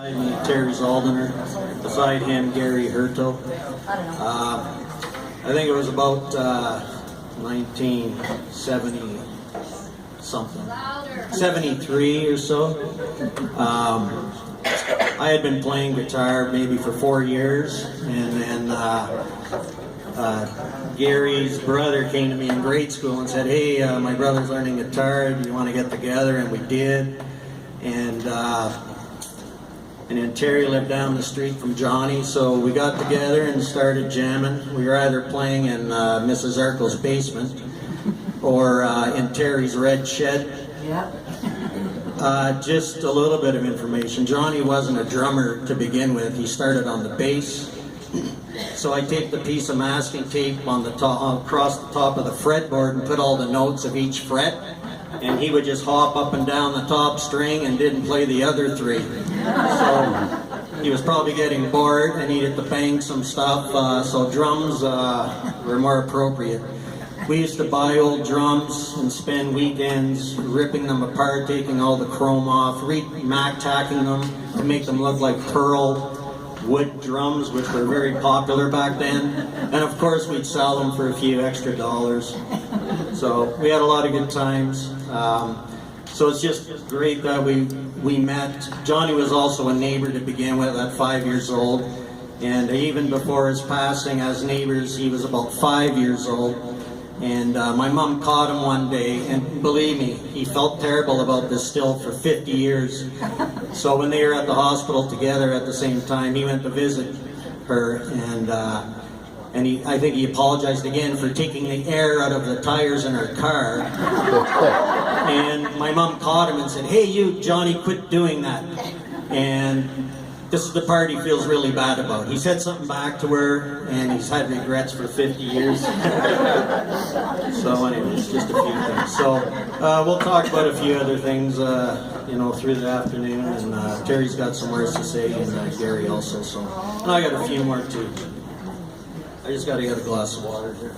I'm Terry's Aldener. Beside him, Gary Hurto. I think it was about 1970 something, 73 or so. I had been playing guitar maybe for 4 years, and then Gary's brother came to me in grade school and said, "Hey, my brother's learning guitar. Do you want to get together?" And we did. And then Terry lived down the street from Johnny, so we got together and started jamming. We were either playing in Mrs. Szarko's basement or in Terry's red shed. Just a little bit of information. Johnny wasn't a drummer to begin with. He started on the bass. So I taped a piece of masking tape on the top, across the top of the fretboard and put all the notes of each fret. And he would just hop up and down the top string and didn't play the other three. So he was probably getting bored and needed to bang some stuff, so drums were more appropriate. We used to buy old drums and spend weekends ripping them apart, taking all the chrome off, mac-tacking them to make them look like pearl wood drums, which were very popular back then. And of course we'd sell them for a few extra dollars. So we had a lot of good times. So it's just great that we met. Johnny was also a neighbor to begin with at 5 years old. And even before his passing, as neighbors, he was about 5 years old. And my mom caught him one day, and believe me, he felt terrible about this still for 50 years. So when they were at the hospital together at the same time, he went to visit her, and I think he apologized again for taking the air out of the tires in her car. And my mom caught him and said, "Hey, you, Johnny, quit doing that." And this is the part he feels really bad about. He said something back to her, and he's had regrets for 50 years. So anyways, just a few things. So we'll talk about a few other things, through the afternoon. And Terry's got some words to say, and Gary also. So, and I got a few more too. I just got to get a glass of water here.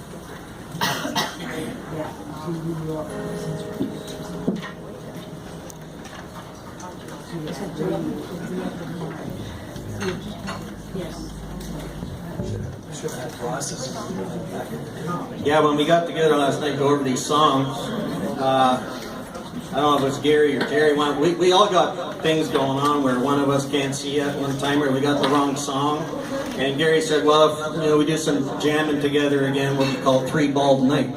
Yeah, when we got together last night to go over these songs, I don't know if it was Gary or Terry. We all got things going on where one of us can't see at one time, or we got the wrong song. And Gary said, "Well, if we do some jamming together again, we'll be called Three Bald Night."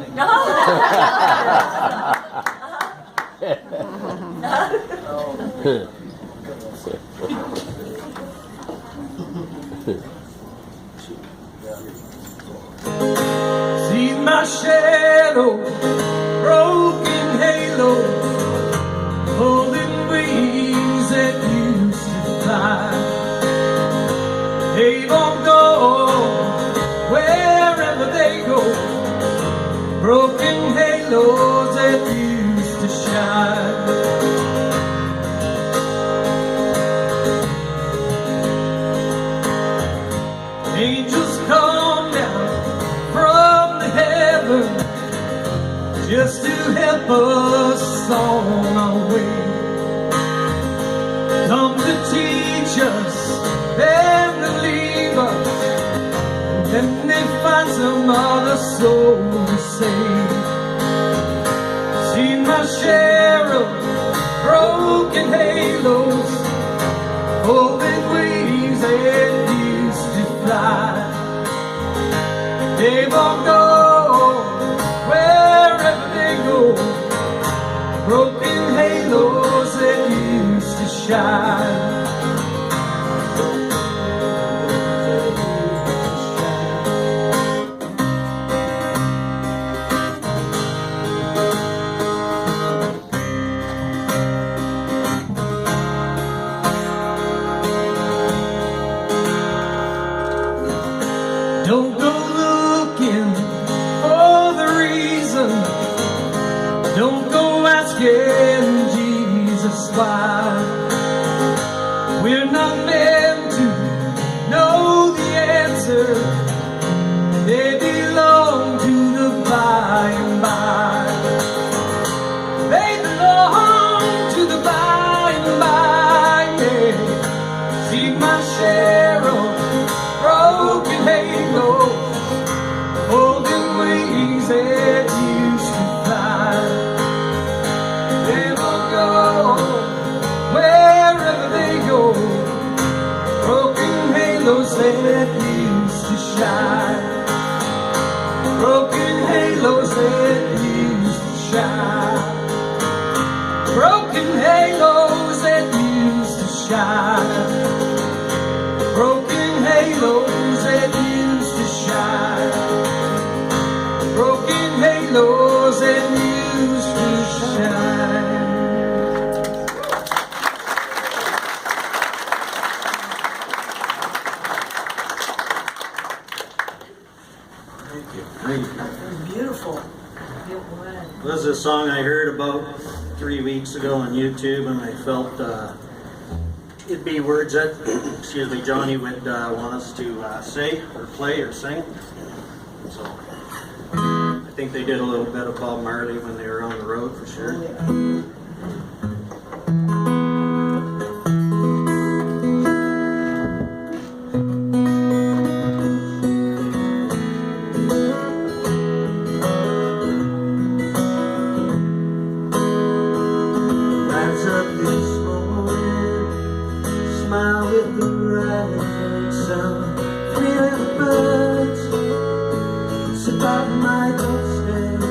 See my shadow, broken halo, holding wings that used to fly. They won't go wherever they go, broken halos that used to shine. Angels come down from heaven just to help us on our way. Come to teach us, then to leave us, and then they find some other soul to save. Seen my share of broken halos, holding wings that used to fly. They won't go wherever they go, broken halos that used to shine. Don't go looking for the reason, don't go asking Jesus why. We're not meant to know the answer, they belong to the by and by. They belong to the by and by, yeah. see my share of broken halos, holding wings that used to fly. They will go wherever they go, broken halos that used to shine, broken halos that used to shine, broken halos that used to shine, broken halos that used to shine, broken halos that used to shine. Thank you. Thank you. It was beautiful. It was. This is a song I heard about 3 weeks ago on YouTube, and I felt it'd be words that, excuse me, Johnny would want us to say or play or sing. So I think they did a little bit of Bob Marley when they were on the road for sure. Rise up this morning, smile with the rising sun. 3 little birds sit by my doorstep,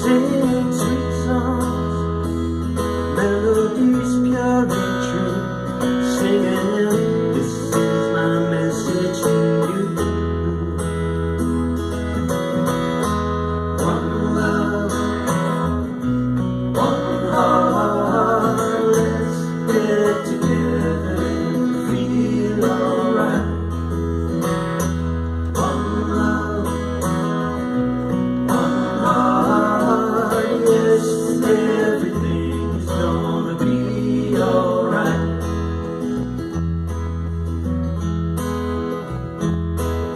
singing sweet songs, melodies pure and true, singing, this is my message to you. One love, one heart, let's get together and feel alright. One love, one heart, yes, everything's gonna be alright.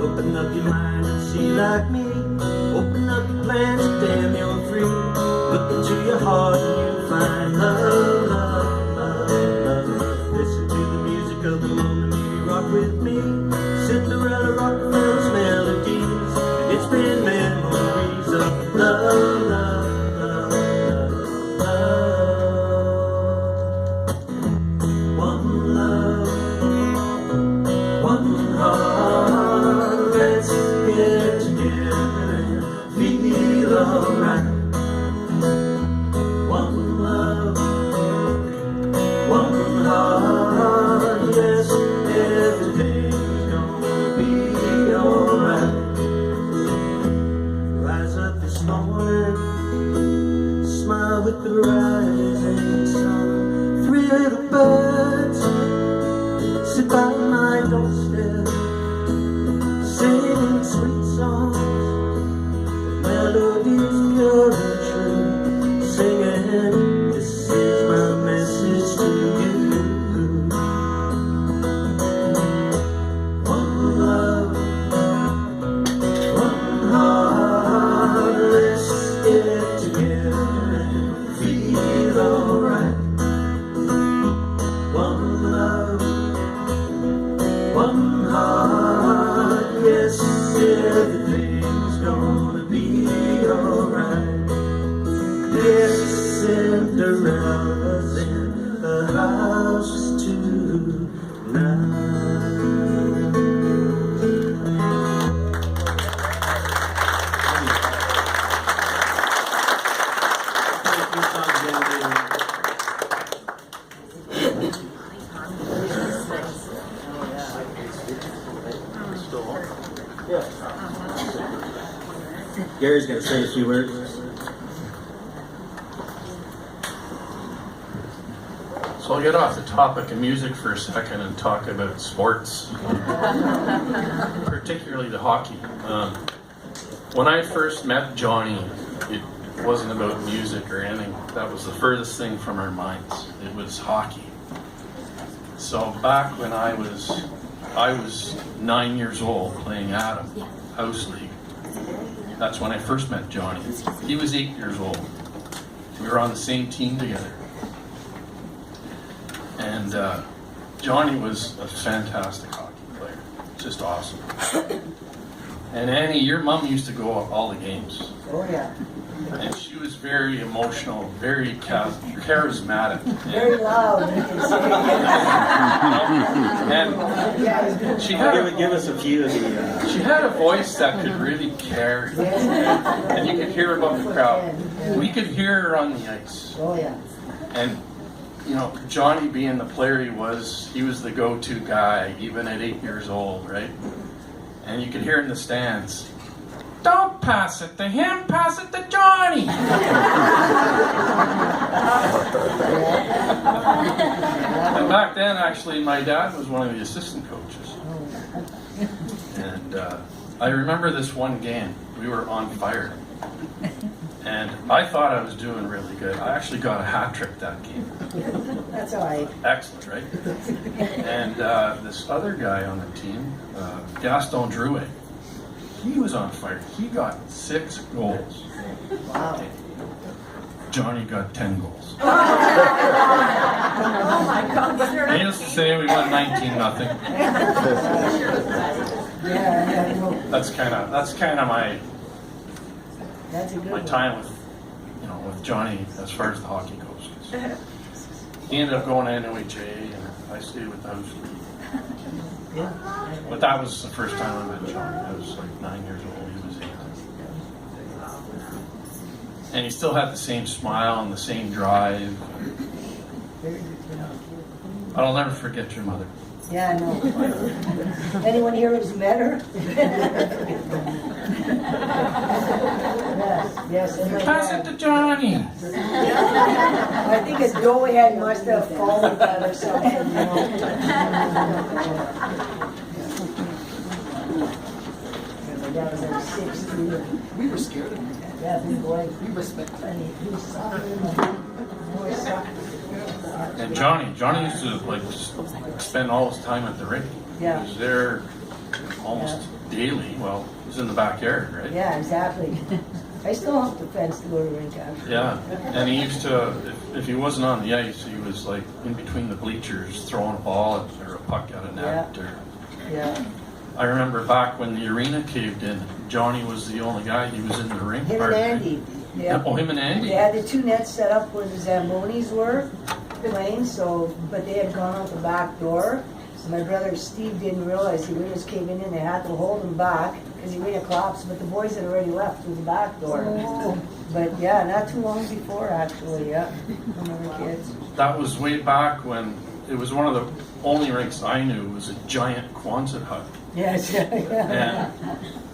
Open up your mind and see like me. Open up your plans, damn you're free. Look into your heart and you'll find love, love, love, love. Listen to the music of the moment, maybe rock with me. Cinderella, Rockefeller's melodies. It's been memories of love, love, love, love. One love, one heart, let's get together and feel alright. One love, one heart, yes, everything's gonna be alright. Rise up this morning, smile with the rising sun. 3 little birds sit by my doorstep, singing sweet songs, melodies pure and true, singing, this is my message to you. One love, one heart, let's get together and feel alright. One love, one heart, yes, everything's gonna be alright. Yes, Cinderella's in the house tonight. Thank you, Tom. Gary's going to say a few words. So I'll get off the topic of music for a second and talk about sports, particularly the hockey. When I first met Johnny, it wasn't about music or anything. That was the furthest thing from our minds. It was hockey. So back when I was 9 years old playing Adam, House League. That's when I first met Johnny. He was 8 years old. We were on the same team together. And Johnny was a fantastic hockey player, just awesome. And Annie, your mom used to go to all the games, Oh, yeah. and she was very emotional, very charismatic. Very loud, you can say. And Yeah, she had Give us a few of the. she had a voice that could really carry, and you could hear above the crowd. We could hear her on the ice. oh, yeah. And you know, Johnny being the player he was the go-to guy, even at 8 years old, right? And you could hear in the stands, "Don't pass it to him, pass it to Johnny." And back then, actually, my dad was one of the assistant coaches. And I remember this one game, we were on fire. And I thought I was doing really good. I actually got a hat trick that game. That's all right. Excellent, right? And this other guy on the team, Gaston Drouet, he was on fire. He got 6 goals. Wow. Johnny got 10 goals. Oh, my God. Needless to say, we won 19-0. Yeah, I know. That's kind of my That's a good one. time with Johnny as far as the hockey goes. 'Cause he ended up going to NOHA, and I stayed with the house. Yeah. But that was the first time I met Johnny. I was like 9 years old. He was 8. And he still had the same smile and the same drive. But I'll never forget your mother. Yeah, I know. Anyone here who's met her? Yes, and my Pass it dad. to Johnny. I think his doughy head must have fallen down or something, you know. My dad was like 6'3". We were scared of him. Yeah, big boy. We respected him. And he was sucking. Boy, sucking. And Johnny used to like just spend all his time at the rink. Yeah. He was there almost daily. Well, he was in the backyard, right? Yeah, exactly. I still have the fence to go to the rink after. Yeah, and he used to, if he wasn't on the ice, he was like in between the bleachers throwing a ball or a puck at a net. Yeah. Or Yeah. I remember back when the arena caved in, Johnny was the only guy. He was in the rink. Him and part, right? Andy. Yeah. Oh, him and Andy. They had the 2 nets set up where the Zambonis were playing, but they had gone out the back door. So my brother Steve didn't realize the arenas came in and they had to hold him back because the arena collapsed, but the boys had already left through the back door. But yeah, not too long before actually, yeah, when we were kids. That was way back when it was one of the only rinks I knew was a giant Quonset hut. Yes, yeah. And,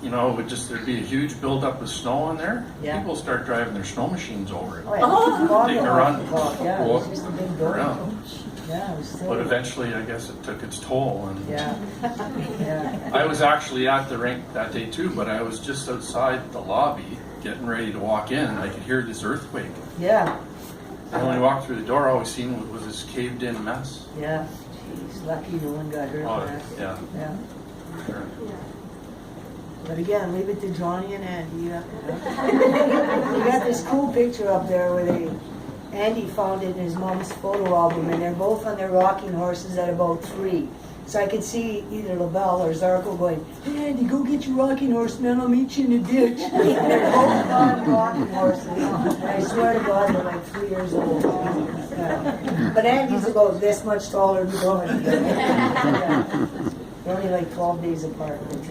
you know, it would there'd be a huge buildup of snow in there. Yeah. People start driving their snow machines over it. Oh, yeah. They can run. Yeah, it was just a big door. Around. Yeah, it was silly. But eventually, I guess it took its toll. And Yeah. Yeah. I was actually at the rink that day too, but I was just outside the lobby getting ready to walk in, and I could hear this earthquake. Yeah. And when I walked through the door, all I seen was this caved-in mess. Yeah. Jeez, lucky no one got hurt. Oh, in that. yeah. Yeah. Sure. But again, leave it to Johnny and Andy. Yeah. We got this cool picture up there where Andy found it in his mom's photo album, and they're both on their rocking horses at about 3. So I could see either LaBelle or Szarko going, "Hey Andy, go get your rocking horse, man. I'll meet you in the ditch." And they're both on rocking horses. And I swear to God, they're like 3 years old. Yeah. But Andy's about this much taller than Johnny. Yeah. They're only like 12 days apart. Like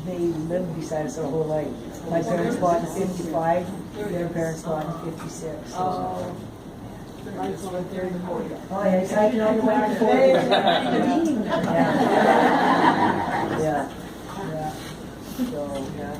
they lived beside us our whole life. My parents bought in 55. Their parents bought in 56. So. Oh, Yeah, he's hiking on the way to Yeah. Yeah. Yeah. So, yeah.